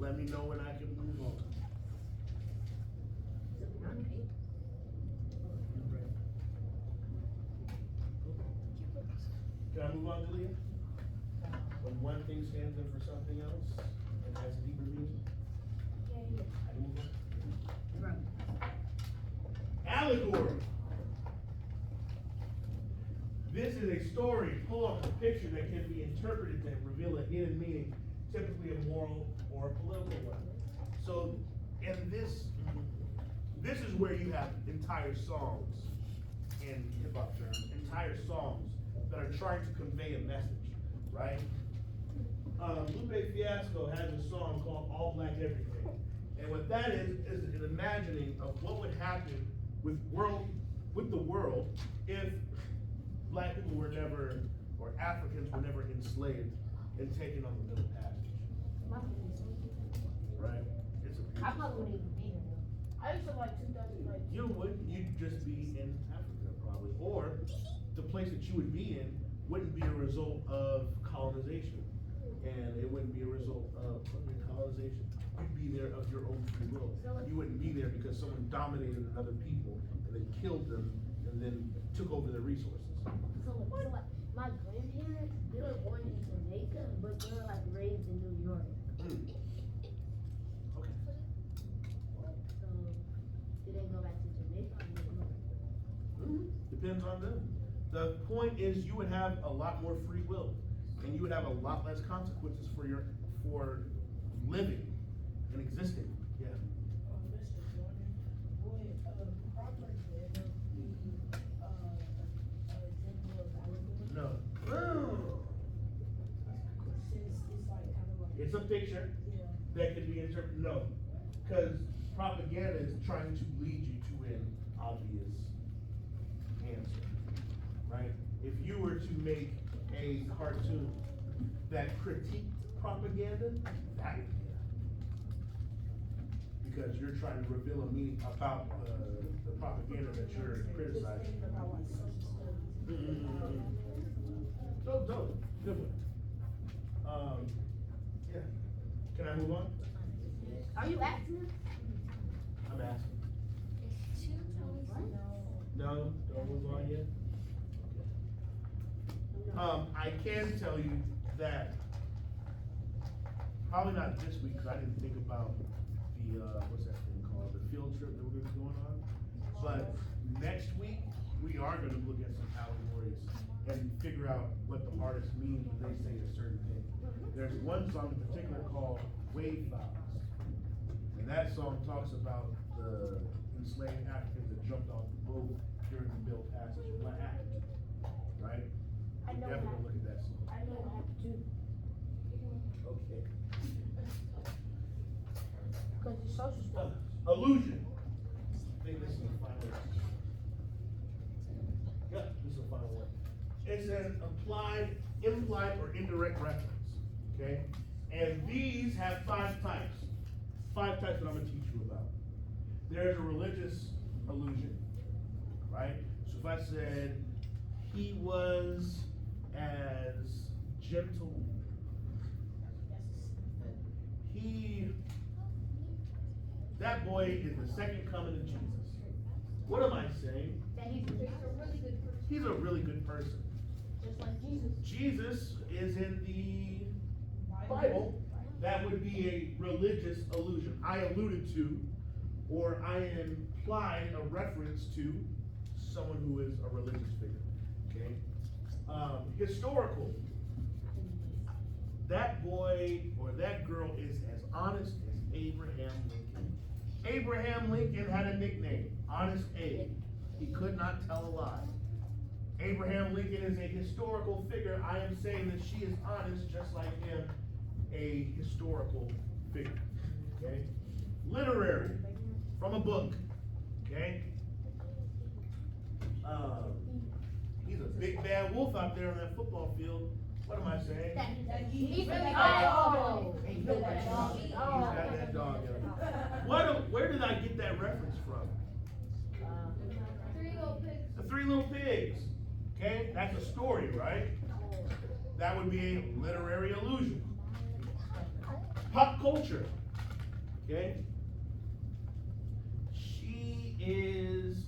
Let me know when I can move on. Can I move on, Delia? When one thing stands in for something else and has a deeper meaning? I can move on. Allegory. This is a story, poem, a picture that can be interpreted to reveal a hidden meaning, typically a moral or a political one. So, in this is where you have entire songs, in hip-hop terms, entire songs that are trying to convey a message, right? Lupe Fiasco has a song called All Black Everything. And what that is an imagining of what would happen with the world if black people were never, or Africans were never enslaved and taken on the Middle Passage. Right? It's a I beautiful probably song. wouldn't even be here. I used to like 2000, You would, you'd just be in Africa probably, or the place that you would be in wouldn't be a result of colonization. And it wouldn't be a result of your colonization. You'd be there of your own free will. You wouldn't be there because someone dominated another people and then killed them and then took over their resources. So like, my grandparents, they were born in Jamaica, but they were like raised in New York. Okay. So, did they go back to Jamaica or New York? Depends on them. The point is you would have a lot more free will and you would have a lot less consequences for living and existing. Yeah. Mr. Jordan, would, propaganda be, example of algorithm? No. Since it's like, kind of like. It's a picture Yeah. that can be interpreted. No. Because propaganda is trying to lead you to an obvious answer. Right? If you were to make a cartoon that critiqued propaganda, that would be it. Because you're trying to reveal a meaning about the propaganda that you're Just criticizing. thinking about like social studies. Dope, good one. Yeah. Can I move on? Are you asking? I'm asking. It's 2:20. No, don't move on yet? I can tell you that, probably not this week, cause I didn't think about the, what's that thing called, the field trip that we're gonna be going on. But next week, we are gonna look at some allegories and figure out what the artists mean when they say a certain thing. There's one song in particular called Wave Files. And that song talks about the enslaved Africans that jumped off the boat during the Middle Passage and what happened, right? I know Definitely that. look at that song. I know that too. Okay. Cause it's social stuff. Illusion. I think this is the final one. Yep, this is the final one. It's an implied or indirect reference, okay? And these have 5 types. 5 types that I'm gonna teach you about. There's a religious illusion, right? So if I said, he was as gentle, that boy is the second coming of Jesus. What am I saying? That he's a really good person. He's a really good person. Just like Jesus. Jesus is in the Bible. That would be a religious illusion. I alluded to, or I implied a reference to someone who is a religious figure, okay? Historical. That boy or that girl is as honest as Abraham Lincoln. Abraham Lincoln had a nickname, Honest Abe. He could not tell a lie. Abraham Lincoln is a historical figure. I am saying that she is honest just like him, a historical figure, okay? Literary, from a book, okay? He's a big bad wolf out there on that football field. What am I saying? He's really He's got that dog in him. Where did I get that reference from? 3 little pigs. The 3 Little Pigs. Okay, that's a story, right? That would be a literary allusion. Pop culture. Okay? She is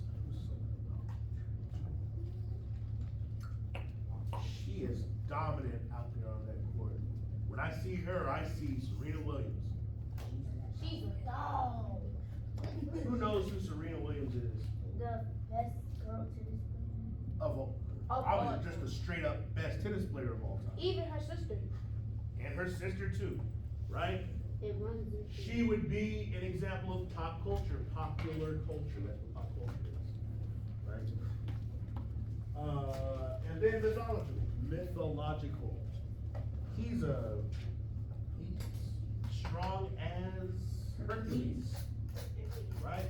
dominant out there on that court. When I see her, I see Serena Williams. She's a dog. Who knows who Serena Williams is? The best girl tennis player. Of all. Probably just a straight up best tennis player of all time. Even her sister. And her sister too, right? It runs. She would be an example of pop culture, popular culture. That's what pop culture is, right? And then mythological. He's strong as Hercules, right?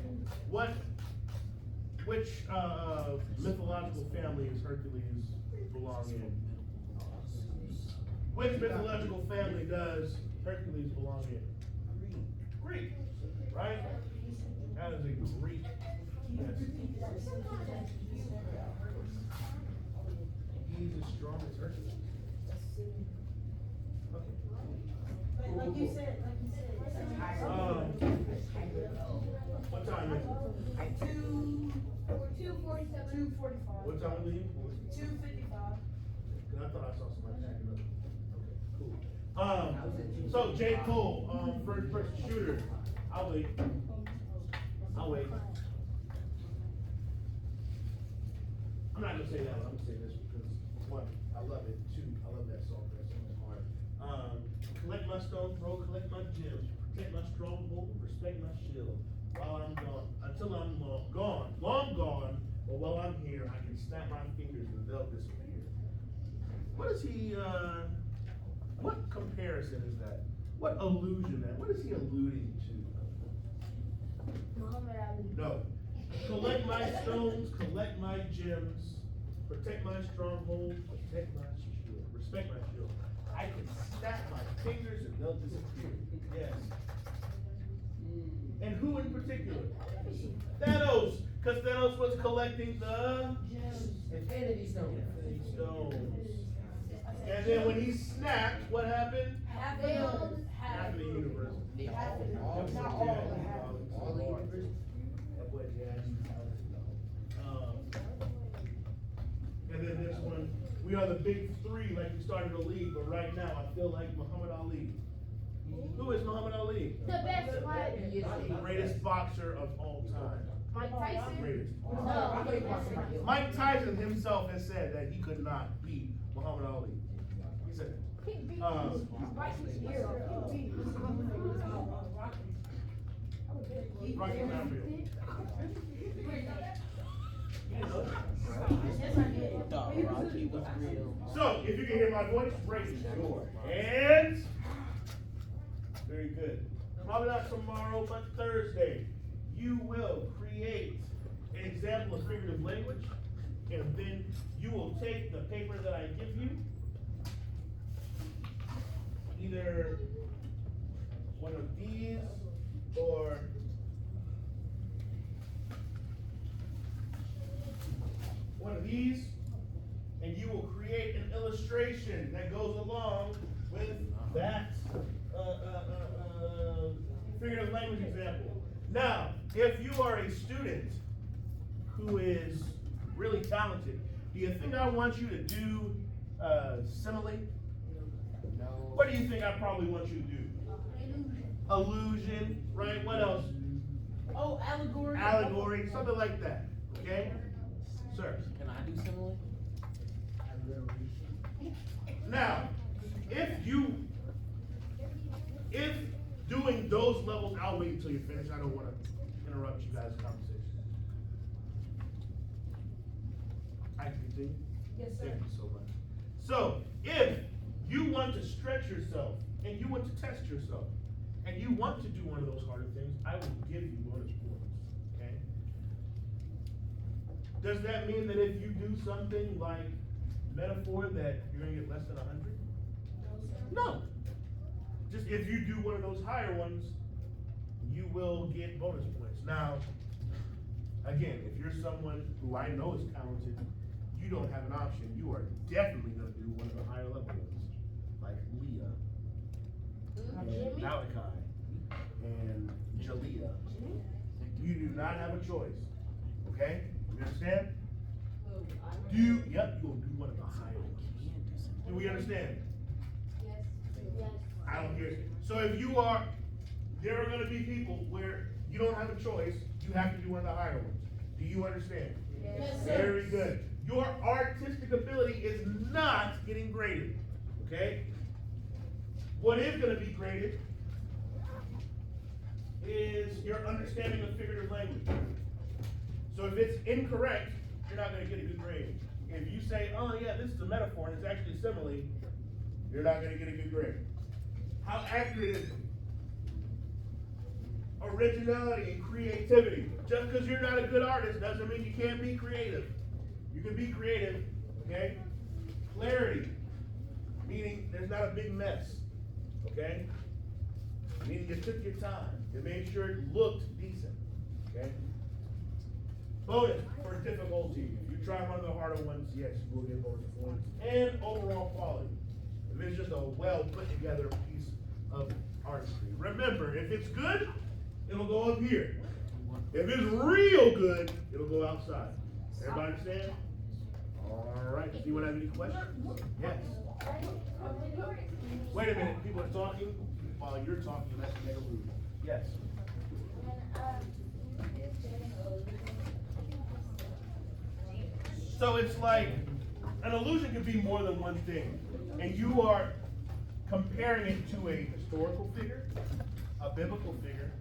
Which mythological family is Hercules belong in? Which mythological family does Hercules belong in? Greek, right? That is a Greek. Yes. He's as strong as Hercules. Okay. Like you said. What time is it? 2:45. What time is it? 2:55. I thought I saw somebody packing up. Okay, cool. So J. Cole, first person shooter. I'll wait. I'll wait. I'm not gonna say that one, I'm gonna say this because one, I love it. Two, I love that song. That song is hard. Collect my stone throw, collect my gems, protect my stronghold, respect my shield. While I'm gone, until I'm long gone, or while I'm here, I can snap my fingers and they'll disappear. What is he, what comparison is that? What allusion that? What is he alluding to? Muhammad Ali. No. Collect my stones, collect my gems, protect my stronghold, protect my shield, respect my shield. I can snap my fingers and they'll disappear. Yes. And who in particular? Thanos, because Thanos was collecting the Infinity Stone. stones. And then when he snapped, what happened? Half of Half of the universe. All Not all, but half. All the universe. That boy, yeah, and then this one, we are the big three, like we started the league, but right now I feel like Muhammad Ali. Who is Muhammad Ali? The best fighter. The greatest boxer of all time. Mike Tyson. Greatest. No. Mike Tyson himself has said that he could not beat Muhammad Ali. He said, He beat Um, Viking's hero. He beat Rocky Mountain. Rocky was real. So, if you can hear my voice, raise it. And very good. Probably not tomorrow, but Thursday, you will create an example of figurative language, and then you will take the paper that I give you, either one of these or one of these, and you will create an illustration that goes along with that figurative language example. Now, if you are a student who is really talented, do you think I want you to do simile? No. What do you think I probably want you to do? Allusion, right? What else? Oh, allegory. Allegory, something like that, okay? Sir. Can I do similar? Now, if doing those levels, I'll wait until you're finished. I don't want to interrupt you guys' conversation. I can continue? Yes, sir. Thank you so much. So, if you want to stretch yourself and you want to test yourself and you want to do one of those harder things, I will give you bonus points, okay? Does that mean that if you do something like metaphor that you're gonna get less than 100? No. Just if you do one of those higher ones, you will get bonus points. Now, again, if you're someone who I know is talented, you don't have an option. You are definitely gonna do one of the higher level ones, like Leah, and Malachi, and Jalea. You do not have a choice, okay? You understand? Yep, you'll do one of the higher ones. Do we understand? Yes. Yes. I don't hear. So if you are, there are gonna be people where you don't have a choice, you have to do one of the higher ones. Do you understand? Yes, sir. Very good. Your artistic ability is not getting graded, okay? What is gonna be graded is your understanding of figurative language. So if it's incorrect, you're not gonna get a good grade. If you say, oh yeah, this is a metaphor and it's actually a simile, you're not gonna get a good grade. How accurate is it? Originality and creativity. Just because you're not a good artist doesn't mean you can't be creative. You can be creative, okay? Clarity, meaning there's not a big mess, okay? Meaning you took your time. You made sure it looked decent, okay? Bonus for difficulty. If you try one of the harder ones, yes, you will get bonus points. And overall quality. If it's just a well put together piece of artistry. Remember, if it's good, it'll go up here. If it's real good, it'll go outside. Everybody understand? All right. Does anyone have any questions? Yes. Wait a minute. People are talking. While you're talking, let's make a move. Yes. So it's like an illusion can be more than one thing, and you are comparing it to a historical figure, a biblical figure,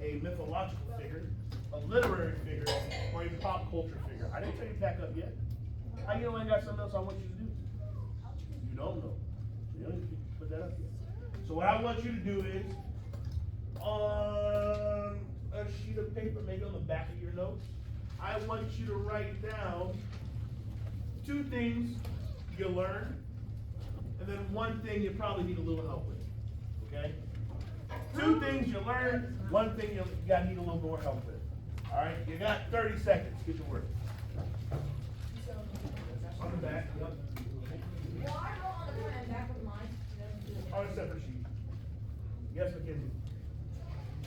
a mythological figure, a literary figure, or a pop culture figure. I didn't tell you to pack up yet. I know I got something else I want you to do. You don't know. So you don't need to put that up yet. So what I want you to do is, on a sheet of paper, maybe on the back of your notes, I want you to write down 2 things you learned, and then 1 thing you probably need a little help with. Okay? 2 things you learned, 1 thing you gotta need a little more help with. All right? You got 30 seconds. Get to work. On the back. Yep. Well, I wrote on the front and back of mine. On a separate sheet. Yes, Mackenzie.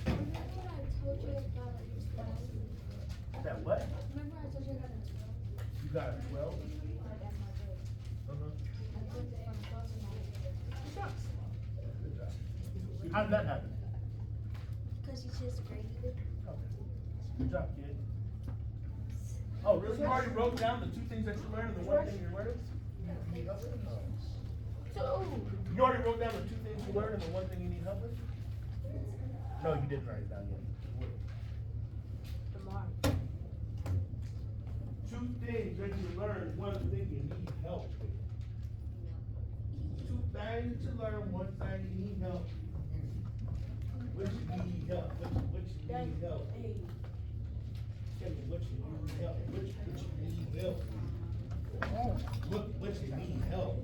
Remember I told you about That what? Remember I told you I got a 12? You got a 12? Like at my grade. Uh-huh. I took it from 12 to 9. Good job. Good job. How did that happen? Because you just graded it. Okay. Good job, kid. Oh, really? You already wrote down the 2 things that you learned and the 1 thing you learned? You already wrote down the 2 things you learned and the 1 thing you need help with? No, you didn't write it down yet. Tomorrow. 2 things that you learned, 1 thing you need help with. 2 things to learn, 1 thing you need help. Which you need help? Which you need help? Tell me what you need help. Which you need help. What you need help.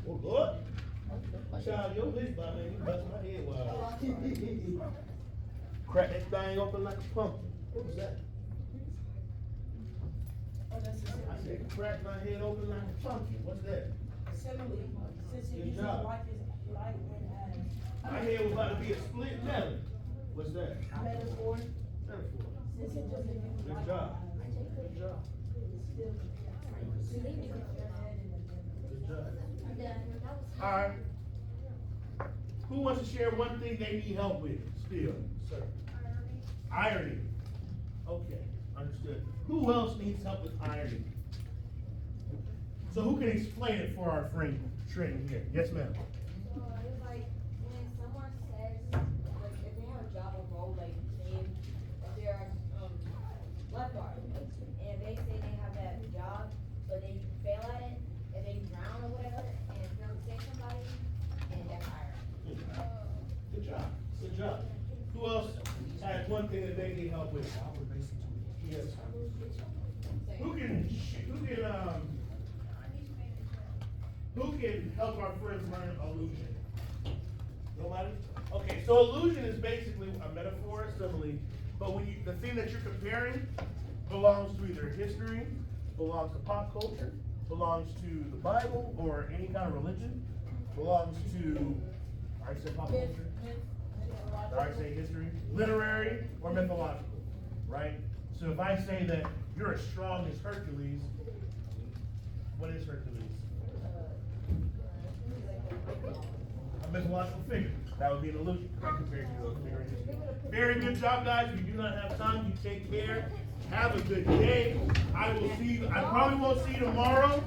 Oh Lord. Child, your wish by man, you bust my head wide. Crack that thing open like a pumpkin. What was that? I said crack my head open like a pumpkin. What's that? Simile, since it Good uses job. like when My head was about to be a split melon. What's that? metaphor, Metaphor. since it doesn't use Good like job. as, Good job. it's still. Good job. I'm done. All right. Who wants to share 1 thing they need help with? Still, sir. Irony. Okay, understood. Who else needs help with irony? So who can explain it for our friend Trenton here? Yes, ma'am. So it's like when someone says, like, if they have a job or role, like, say, if they're lifeguard, and if they say they have that job, but they fail at it, if they drown or whatever, and they'll save somebody, and that's hiring. Good job. Good job. Who else has 1 thing that they need help with? Yes. Who can help our friends learn illusion? Nobody? Okay, so illusion is basically a metaphor, a simile, but when the thing that you're comparing belongs to either history, belongs to pop culture, belongs to the Bible or any kind of religion, belongs to, I said pop culture, did I say history, literary or mythological, right? So if I say that you're as strong as Hercules, what is Hercules? A mythological figure. That would be an illusion compared to a figure in history. Very good job, guys. If you do not have time, you take care. Have a good day. I will see you. I probably won't see you tomorrow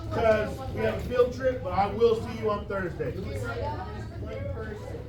because we have a field trip, but I will see you on Thursday. One person.